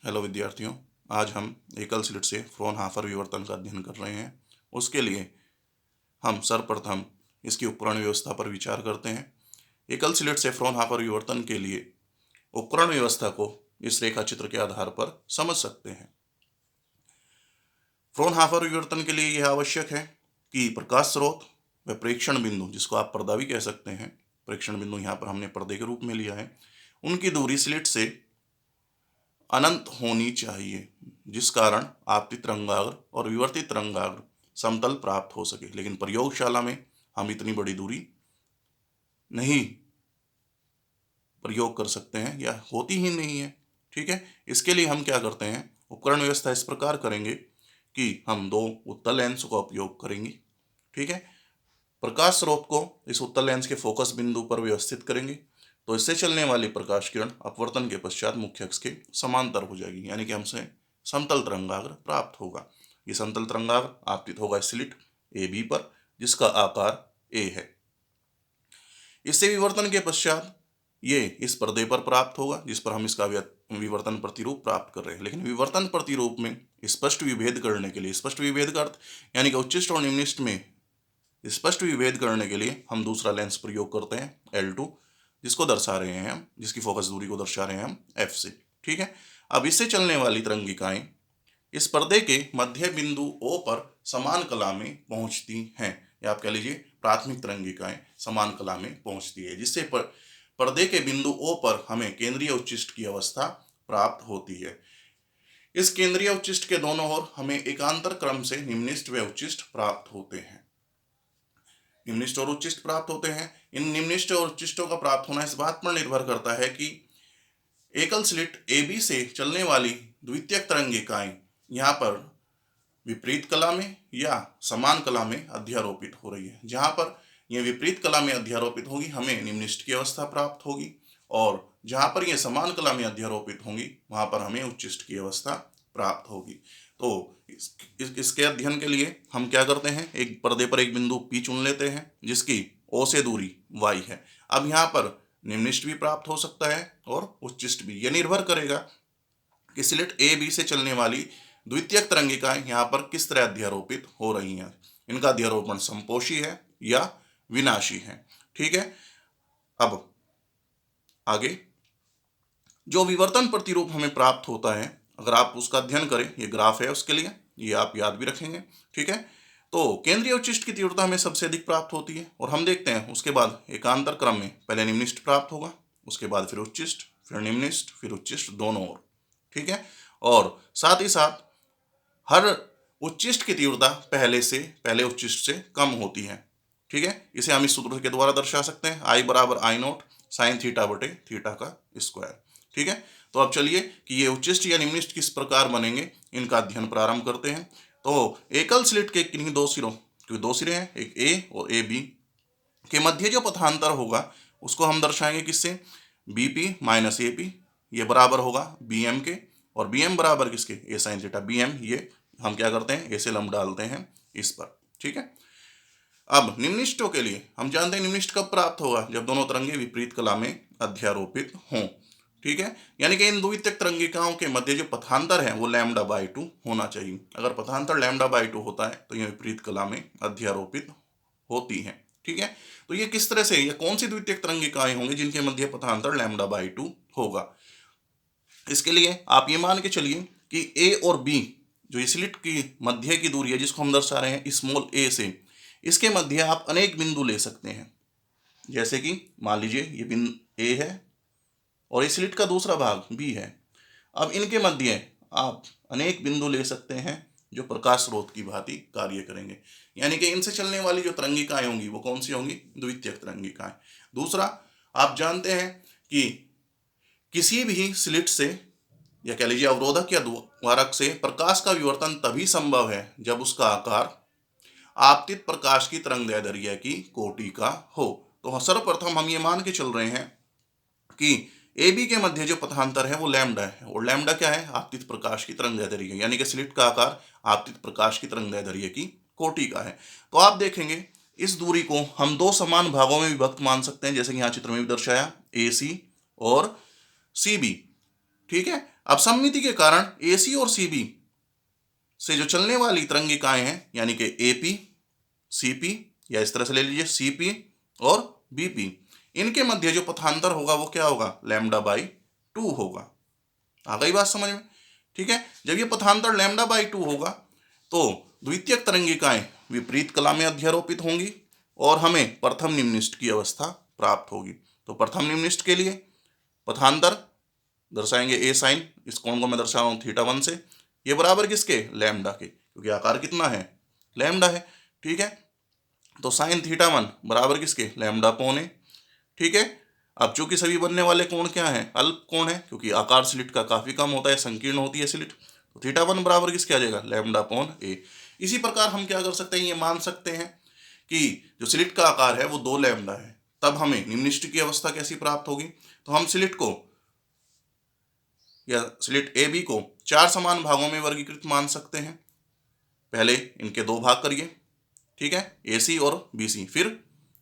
Hello विद्यार्थियों, आज हम एकल स्लिट से फ्रॉनहोफर विवर्तन का अध्ययन कर रहे हैं। उसके लिए हम सर्वप्रथम इसकी उपकरण व्यवस्था पर विचार करते हैं। एकल स्लिट से फ्रॉनहोफर विवर्तन के लिए उपकरण व्यवस्था को इस रेखा चित्र के आधार पर समझ सकते हैं। फ्रॉनहोफर विवर्तन के लिए यह आवश्यक है कि प्रकाश स्रोत व प्रेक्षण बिंदु, जिसको आप पर्दा भी कह सकते हैं, प्रेक्षण बिंदु यहाँ पर हमने पर्दे के रूप में लिया है, उनकी दूरी स्लिट से अनंत होनी चाहिए, जिस कारण आपतित तरंगाग्र और विवर्तित तरंगाग्र समतल प्राप्त हो सके। लेकिन प्रयोगशाला में हम इतनी बड़ी दूरी नहीं प्रयोग कर सकते हैं या होती ही नहीं है। ठीक है, इसके लिए हम क्या करते हैं, उपकरण व्यवस्था इस प्रकार करेंगे कि हम दो उत्तल लेंस का उपयोग करेंगे। ठीक है, प्रकाश स्रोत को इस उत्तल लेंस के फोकस बिंदु पर व्यवस्थित करेंगे, तो इससे चलने वाली प्रकाश किरण अपवर्तन के पश्चात मुख्य अक्ष के समांतर हो जाएगी, यानी कि हमसे समतल तरंगाग्र प्राप्त होगा। ये समतल तरंगाग्र आपतित होगा स्लिट ए बी पर, जिसका आकार ए है। इससे विवर्तन के पश्चात ये इस पर्दे पर प्राप्त होगा, जिस पर हम इसका विवर्तन प्रतिरूप प्राप्त कर रहे हैं। लेकिन विवर्तन प्रतिरूप में स्पष्ट विभेद करने के लिए, स्पष्ट विभेद का अर्थ यानी कि उच्चिष्ट और निम्निष्ट में स्पष्ट विभेद करने के लिए हम दूसरा लेंस प्रयोग करते हैं L2, जिसको दर्शा रहे हैं हम, जिसकी फोकस दूरी को दर्शा रहे हैं हम F से। ठीक है, अब इससे चलने वाली तरंगिकाएं इस पर्दे के मध्य बिंदु O पर समान कला में पहुंचती हैं, या आप कह लीजिए प्राथमिक तरंगिकाएं समान कला में पहुंचती है, जिससे पर्दे के बिंदु O पर हमें केंद्रीय उच्चिष्ट की अवस्था प्राप्त होती है। इस केंद्रीय उच्चिष्ट के दोनों ओर हमें एकांतर क्रम से निम्निष्ट व उच्चिष्ट प्राप्त होते हैं। निम्निष्ट और उच्चिष्ट प्राप्त होते हैं। इन निम्निष्ट और उच्चिष्टों का प्राप्त होना इस बात पर निर्भर करता है कि एकल स्लिट AB से चलने वाली द्वितीयक तरंगिकाएं यहाँ पर विपरीत कला में या समान कला में अध्यारोपित हो रही है। जहाँ पर यह विपरीत कला में अध्यारोपित होगी, हमें निम्निष्ट की अवस्था प्राप्त होगी, और जहाँ पर यह समान कला में अध्यारोपित होंगी, वहाँ पर हमें उच्चिष्ट की अवस्था प्राप्त होगी। तो इसके अध्ययन के लिए हम क्या करते हैं, एक पर्दे पर एक बिंदु P चुन लेते हैं, जिसकी O से दूरी y है। अब यहाँ पर निम्निष्ट भी प्राप्त हो सकता है और उच्चिष्ट भी। यह निर्भर करेगा कि स्लिट AB से चलने वाली द्वितीयक तरंगिकाएं यहाँ पर किस तरह अध्यारोपित हो रही हैं। इनका अध्यारोपण समपोषी है या विनाशी है। ठीक है, अब आगे जो विवर्तन प्रतिरूप हमें प्राप्त होता है, अगर आप उसका अध्ययन करें, ये ग्राफ है उसके लिए, ये आप याद भी रखेंगे। ठीक है, तो केंद्रीय उच्चिष्ट की तीव्रता हमें सबसे अधिक प्राप्त होती है, और हम देखते हैं उसके बाद एकांतर क्रम में पहले निम्निष्ट प्राप्त होगा, उसके बाद फिर उच्चिष्ट, फिर निम्निष्ट, फिर उच्चिष्ट, दोनों ओर। ठीक है, और साथ ही साथ हर उच्चिष्ट की तीव्रता पहले उच्चिष्ट से कम होती है। ठीक है, इसे हम इस सूत्र के द्वारा दर्शा सकते हैं, I बराबर I0 साइन थीटा बटे थीटा का स्क्वायर। ठीक है, तो अब चलिए कि ये उच्चिष्ट या निम्निष्ट किस प्रकार बनेंगे, इनका अध्ययन प्रारंभ करते हैं। तो एकल स्लिट के किन्हीं दो सिरों, क्योंकि दो सिरे हैं, एक A और AB के मध्य जो पथांतर होगा उसको हम दर्शाएंगे किससे, BP माइनस AP, ये बराबर होगा BM के, और BM बराबर किसके, A साइन थीटा BM। ये हम क्या करते हैं, A से लंब डालते हैं इस पर। ठीक है, अब निम्निष्टों के लिए हम जानते हैं निम्निष्ट कब प्राप्त होगा, जब दोनों तरंगे विपरीत कला में अध्यारोपित हों। ठीक है, यानी कि इन द्वितीयक तरंगिकाओं के मध्य जो पथांतर है वो λ/2 होना चाहिए। अगर पथांतर λ/2 होता है तो यह विपरीत कला में अध्यारोपित होती है। ठीक है, तो ये किस तरह से, ये कौन सी द्वितीयक तरंगिकाएं होंगी जिनके मध्य पथांतर λ/2 होगा। इसके लिए आप ये मान के चलिए कि A और B जो स्लिट की मध्य की दूरी है, जिसको हम दर्शा रहे हैं स्मॉल a से, इसके मध्य आप अनेक बिंदु ले सकते हैं। जैसे कि मान लीजिए ये बिंदु A है और स्लिट का दूसरा भाग B है। अब इनके मध्य आप अनेक बिंदु ले सकते हैं जो प्रकाश स्रोत की भांति कार्य करेंगे, यानी कि इनसे चलने वाली जो तरंगिकाएं होंगी वो कौन सी होंगी, द्वितीयक तरंगिकाएं। दूसरा, आप जानते हैं कि किसी भी स्लिट से या कह लीजिए अवरोधक या द्वारक से प्रकाश का विवर्तन तभी संभव है जब उसका आकार आपतित प्रकाश की तरंगदैर्ध्य की कोटि का हो। तो सर्वप्रथम हम ये मान के चल रहे हैं कि AB के मध्य जो पथांतर है वो लैम्डा है, और लैम्डा क्या है, आपतित प्रकाश की तरंगदैर्ध्य, यानी कि स्लिट का आकार आपतित प्रकाश की तरंगदैर्ध्य की कोटि का है। तो आप देखेंगे इस दूरी को हम दो समान भागों में विभक्त मान सकते हैं, जैसे कि यहाँ चित्र में भी दर्शाया AC और CB। ठीक है, अब सममिति के कारण AC और CB से जो चलने वाली तरंगिकाएं हैं, यानी कि AP, CP, या इस तरह से ले लीजिए CP और BP, इनके मध्य जो पथांतर होगा वो क्या होगा, λ/2 होगा। आ गई बात समझ में? ठीक है, जब ये पथांतर λ/2 होगा तो द्वितीयक तरंगिकाएं विपरीत कला में अध्यारोपित होंगी और हमें प्रथम निम्निष्ठ की अवस्था प्राप्त होगी। तो प्रथम निम्निष्ठ के लिए पथांतर दर्शाएंगे A sin, इस कोण को मैं दर्शा रहा हूँ θ1 से, ये बराबर किसके, लैम्डा के, क्योंकि आकार कितना है, लैम्डा है। ठीक है, तो sin θ1 बराबर किसके, λ/a। ठीक है, अब चूंकि सभी बनने वाले कोण क्या है, अल्प कोण है, क्योंकि आकार स्लिट का काफी कम होता है, संकीर्ण होती है स्लिट, तो θ1 बराबर किसके आ जाएगा, λ/a। इसी प्रकार हम क्या कर सकते हैं, ये मान सकते हैं कि जो स्लिट का आकार है वो 2 लैम्डा है, तब हमें निम्निष्ठ की अवस्था कैसी प्राप्त होगी। तो हम स्लिट को या स्लिट AB को 4 समान भागों में वर्गीकृत मान सकते हैं। पहले इनके 2 भाग करिए, ठीक है, AC और BC, फिर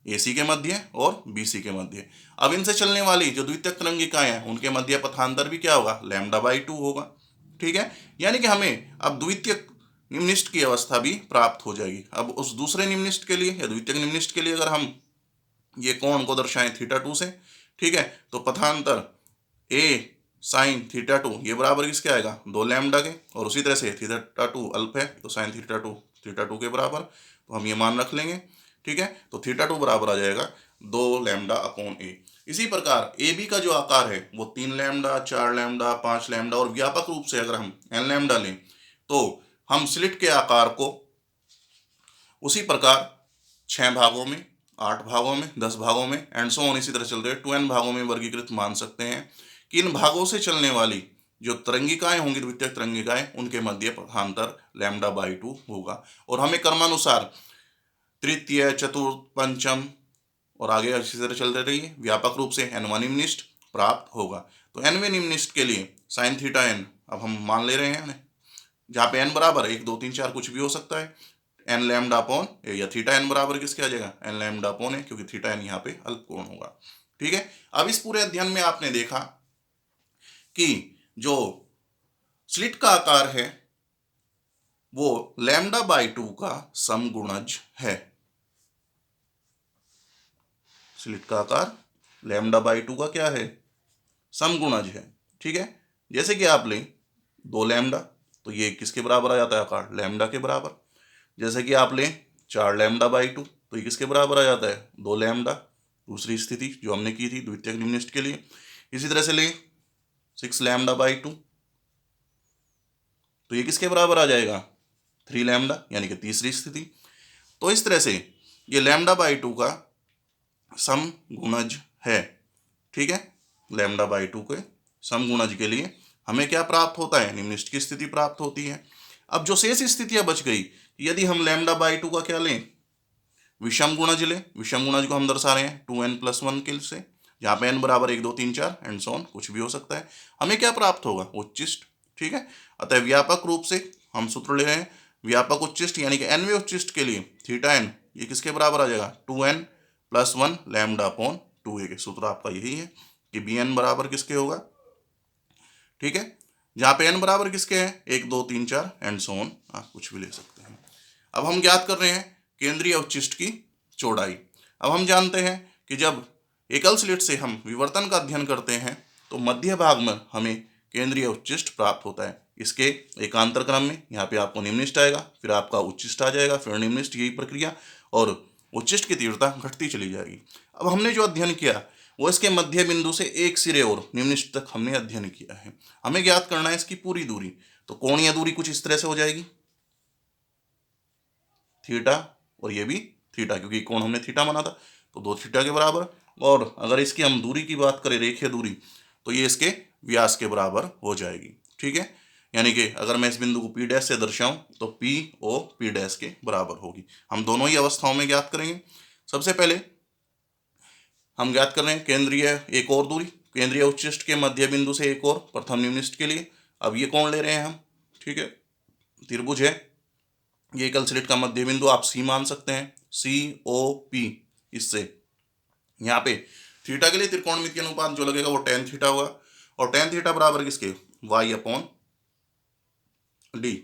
AC के मध्य और BC के मध्य। अब इनसे चलने वाली जो द्वितीयक तरंगिकाएं हैं उनके मध्य पथांतर भी क्या होगा, λ/2 होगा। ठीक है, यानी कि हमें अब द्वितीयक निम्निष्ठ की अवस्था भी प्राप्त हो जाएगी। अब उस दूसरे निम्निष्ठ के लिए या द्वितीयक निम्निष्ठ के लिए अगर हम ये कोण को दर्शाएं θ2 से, ठीक है, तो पथांतर A sin θ2 ये बराबर किसके आएगा, 2 लैम्डा के, और उसी तरह से θ2 अल्प है तो sin θ2 के बराबर, तो हम ये मान रख लेंगे। ठीक है, तो θ2 बराबर आ जाएगा 2 λ/a। इसी प्रकार AB का जो आकार है वो 3 लैम्डा, 4 लैम्डा, 5 लैम्डा, और व्यापक रूप से अगर हम n लैम्डा लें तो हम स्लिट के आकार को उसी प्रकार 6 भागों में, 8 भागों में, 10 भागों में एंड सो ऑन, इसी तरह चलते हुए 2n भागों में वर्गीकृत मान सकते हैं कि इन भागों से चलने वाली जो तरंगिकाएं होंगी, द्वितीयक तरंगिकाएं, उनके मध्य पथांतर λ/2 होगा। और हमें क्रमानुसार तृतीय, चतुर्थ, पंचम और आगे इसी तरह चलते रहिए व्यापक रूप से n वां निम्निष्ठ प्राप्त होगा। तो nवें निम्निष्ठ के लिए sin θn अब हम मान ले रहे हैं, जहाँ पे n बराबर 1, 2, 3, 4 कुछ भी हो सकता है, n λ/a, या θn बराबर किसके आ जाएगा, n λ/a, क्योंकि θn यहाँ पे अल्प कोण होगा। ठीक है, अब इस पूरे अध्ययन में आपने देखा कि जो स्लिट का आकार है वो λ/2 का समगुणज है। स्लिट का आकार λ/2 का क्या है, समगुणज है। ठीक है, जैसे कि आप लें 2 लैम्डा, तो ये किसके बराबर आ जाता है, आकार लैम्डा के बराबर। जैसे कि आप लें 4 λ/2, तो ये किसके बराबर आ जाता है, 2 लैम्डा, दूसरी स्थिति जो हमने की थी द्वितीयक निम्निष्ठ के लिए। इसी तरह से लें 6 λ/2, तो ये किसके बराबर आ जाएगा, 3 लैम्डा, यानी कि तीसरी स्थिति। तो इस तरह से ये λ/2 का समगुणज है। ठीक है, λ/2 के समगुणज के लिए हमें क्या प्राप्त होता है, निम्निष्ठ की स्थिति प्राप्त होती है। अब जो शेष स्थितियां बच गई, यदि हम λ/2 का क्या लें, विषम गुणज लें। विषम गुणज को हम दर्शा रहे हैं 2n+1 के से, जहाँ पे n बराबर 1, 2, 3, 4 एंड सो ऑन, कुछ भी हो सकता है। हमें क्या प्राप्त होगा, उच्चिष्ट। ठीक है, अतः व्यापक रूप से हम सूत्र ले रहे हैं, व्यापक उच्चिष्ट यानी कि nवें उच्चिष्ट के लिए θn ये किसके बराबर आ जाएगा, 2n+1 λ/2a के। सूत्र आपका यही है कि bn बराबर किसके होगा, ठीक है, जहाँ पे n बराबर किसके हैं, 1, 2, 3, 4 एंड सो ऑन, आप कुछ भी ले सकते हैं। अब हम ज्ञात कर रहे हैं केंद्रीय उच्चिष्ट की चौड़ाई। अब हम जानते हैं कि जब एकल स्लिट से हम विवर्तन का अध्ययन करते हैं तो मध्य भाग में हमें केंद्रीय उच्चिष्ट प्राप्त होता है। इसके एकांतर क्रम में यहाँ पे आपको निम्निष्ठ आएगा, फिर आपका उच्चिष्ट आ जाएगा, फिर निम्निष्ठ, यही प्रक्रिया, और उच्चिष्ट की तीव्रता घटती चली जाएगी। अब हमने जो अध्ययन किया वो इसके मध्य बिंदु से एक सिरे और निम्निष्ठ तक हमने अध्ययन किया है। हमें ज्ञात करना है इसकी पूरी दूरी। तो कोणीय दूरी कुछ इस तरह से हो जाएगी, थीटा और ये भी थीटा, क्योंकि कोण हमने थीटा माना था, तो 2 थीटा के बराबर। और अगर इसकी हम दूरी की बात करें, रेखीय दूरी, तो ये इसके व्यास के बराबर हो जाएगी। ठीक है, यानी कि अगर मैं इस बिंदु को P' से दर्शाऊं तो PO P' के बराबर होगी। हम दोनों ही अवस्थाओं में ज्ञात करेंगे। सबसे पहले हम ज्ञात कर रहे हैं केंद्रीय एक और दूरी, केंद्रीय उच्चिष्ट के मध्य बिंदु से एक और प्रथम निम्निष्ठ के लिए। अब ये कोण ले रहे हैं हम, ठीक है, त्रिभुज है, ये एकल स्लिट का मध्य बिंदु आप C मान सकते हैं, COP। इससे यहाँ पे थीटा के लिए त्रिकोणमितीय अनुपात जो लगेगा वो tan थीटा होगा, और tan थीटा बराबर किसके, वाई अपॉन डी।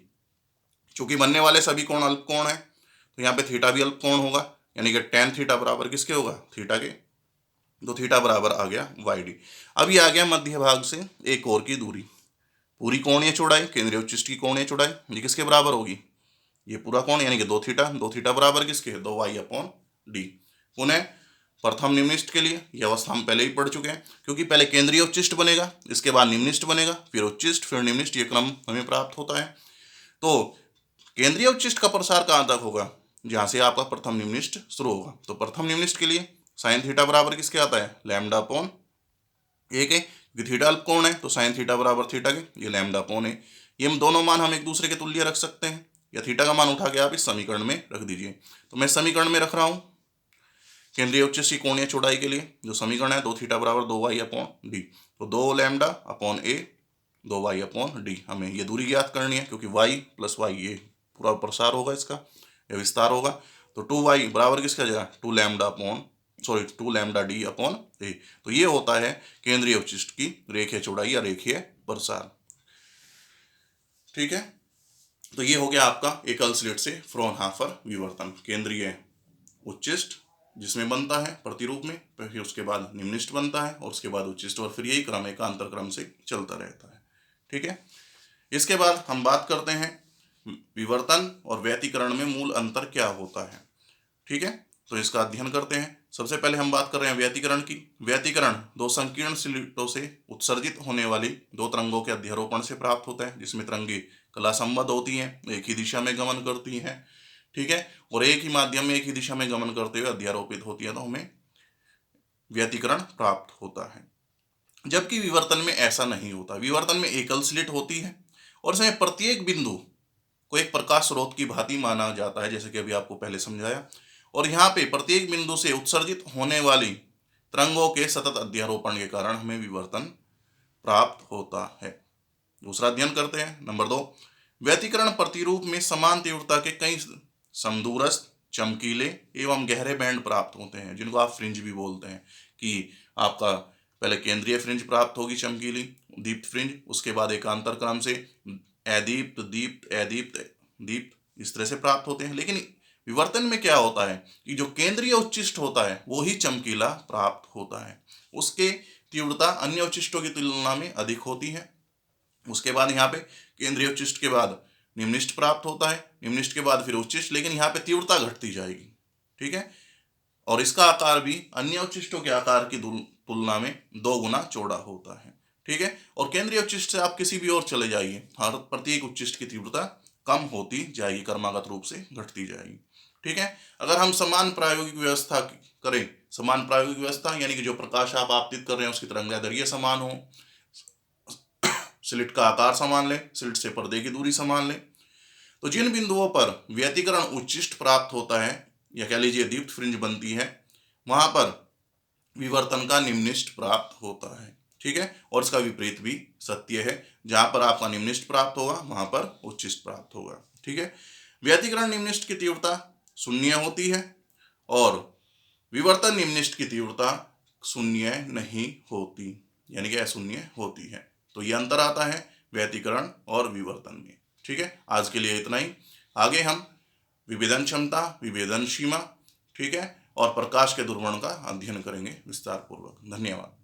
चूंकि बनने वाले सभी कोण अल्प कोण है तो यहाँ पे थीटा भी अल्प कोण होगा, यानी कि tan थीटा बराबर किसके होगा, थीटा के। तो थीटा बराबर आ गया वाई डी। अब ये आ गया मध्य भाग से एक और की दूरी। पूरी कोणीय चौड़ाई, केंद्रीय उच्चिष्ट की कोणीय चौड़ाई, ये किसके बराबर होगी, ये पूरा कोण यानी कि 2 थीटा बराबर किसके, 2y अपॉन डी। पुनः प्रथम निम्निष्ट के लिए यह अवस्था हम पहले ही पढ़ चुके हैं, क्योंकि पहले केंद्रीय उच्चिष्ट बनेगा, इसके बाद निम्निष्ट बनेगा, फिर उच्चिष्ट, फिर निम्निष्ट, ये क्रम हमें प्राप्त होता है। तो केंद्रीय उच्चिष्ट का प्रसार कहाँ तक होगा, जहाँ से आपका प्रथम निम्निष्ट शुरू होगा। तो प्रथम निम्निष्ट के लिए साइन थीटा बराबर किसके आता है, लैम्डा अपॉन ए के, क्योंकि थीटा अल्प कोण है तो साइन थीटा बराबर थीटा के, ये लैम्डा अपॉन ए। ये हम दोनों मान हम एक दूसरे के तुल्य रख सकते हैं, या थीटा का मान उठा के आप इस समीकरण में रख दीजिए। तो मैं समीकरण में रख रहा हूँ केंद्रीय उच्चिष्ट की कोणीय चौड़ाई के लिए जो समीकरण है 2 थीटा बराबर 2y अपॉन डी। तो 2 लैम्डा अपॉन ए 2y अपॉन डी। हमें ये दूरी ज्ञात करनी है, क्योंकि y प्लस वाई ये पूरा प्रसार होगा, इसका यह विस्तार होगा। तो 2y बराबर किसका जाएगा, 2 लैम्डा डी अपॉन ए। तो ये होता है केंद्रीय उच्चिष्ट की रेखीय चौड़ाई या रेखीय प्रसार। ठीक है, तो ये हो गया आपका एकल स्लिट से फ्रॉनहोफर विवर्तन। केंद्रीय उच्चिष्ट जिसमें बनता है प्रतिरूप में, फिर उसके बाद निम्निष्ट बनता है और उसके बाद उच्चिष्ट, और फिर यही क्रम एकांतर क्रम से चलता रहता है। ठीक है, इसके बाद हम बात करते हैं विवर्तन और व्यतिकरण में मूल अंतर क्या होता है। ठीक है, तो इसका अध्ययन करते हैं। सबसे पहले हम बात कर रहे हैं व्यतिकरण की। व्यतिकरण दो संकीर्ण स्लिटों से उत्सर्जित होने वाली दो तरंगों के अध्यारोपण से प्राप्त होता है, जिसमें तरंगे कला संबद्ध होती हैं, एक ही दिशा में गमन करती हैं। ठीक है, और एक ही माध्यम में एक ही दिशा में गमन करते हुए अध्यारोपित होती है, तो हमें व्यतिकरण प्राप्त होता है। जबकि विवर्तन में ऐसा नहीं होता। विवर्तन में एकल स्लिट होती है और इसमें प्रत्येक बिंदु को एक प्रकाश स्रोत की भांति माना जाता है, जैसे कि अभी आपको पहले समझाया। और यहाँ पे प्रत्येक बिंदु से उत्सर्जित होने वाली तरंगों के सतत अध्यारोपण के कारण हमें विवर्तन प्राप्त होता है। दूसरा अध्ययन करते हैं, नंबर 2। व्यतिकरण प्रतिरूप में समान तीव्रता के कई समदूरस्थ, चमकीले एवं गहरे बैंड प्राप्त होते हैं, जिनको आप फ्रिंज भी बोलते हैं। कि आपका पहले केंद्रीय फ्रिंज प्राप्त होगी चमकीली दीप्त फ्रिंज, उसके बाद एकांतर क्रम से अदीप्त, दीप्त, अदीप्त, दीप्त, इस तरह से प्राप्त होते हैं। लेकिन विवर्तन में क्या होता है कि जो केंद्रीय उच्चिष्ट होता है वो ही चमकीला प्राप्त होता है, उसके तीव्रता अन्य उच्चिष्टों की तुलना में अधिक होती है। उसके बाद यहाँ पे केंद्रीय उच्चिष्ट के बाद निम्निष्ट प्राप्त होता है, निम्निष्ट के बाद फिर उच्चिष्ट, लेकिन यहाँ पे तीव्रता घटती जाएगी। ठीक है, और इसका आकार भी अन्य उच्चिष्टों के आकार की तुलना में 2 गुना चौड़ा होता है। ठीक है, और केंद्रीय उच्चिष्ट से आप किसी भी ओर चले जाइए, हर प्रत्येक उच्चिष्ट की तीव्रता कम होती जाएगी, क्रमागत रूप से घटती जाएगी। ठीक है, अगर हम समान प्रायोगिक व्यवस्था करें, समान प्रायोगिक व्यवस्था यानी कि जो प्रकाश आप आपतित कर रहे हैं उसकी तरंगदैर्घ्य समान हो, स्लिट का आकार समान लें, स्लिट से पर्दे की दूरी समान लें, तो जिन बिंदुओं पर व्यतिकरण उच्चिष्ट प्राप्त होता है या कह लीजिए दीप्त फ्रिंज बनती है, वहां पर विवर्तन का निम्निष्ट प्राप्त होता है। ठीक है, और इसका विपरीत भी सत्य है, जहां पर आपका निम्निष्ट प्राप्त होगा वहां पर उच्चिष्ट प्राप्त होगा। ठीक है, व्यतिकरण निम्निष्ट की तीव्रता शून्य होती है और विवर्तन निम्निष्ट की तीव्रता शून्य नहीं होती, यानी कि अशून्य होती है। तो ये अंतर आता है व्यतिकरण और विवर्तन में। ठीक है, आज के लिए इतना ही। आगे हम विभेदन क्षमता, विभेदन सीमा, ठीक है, और प्रकाश के दुर्गुण का अध्ययन करेंगे विस्तार पूर्वक। धन्यवाद।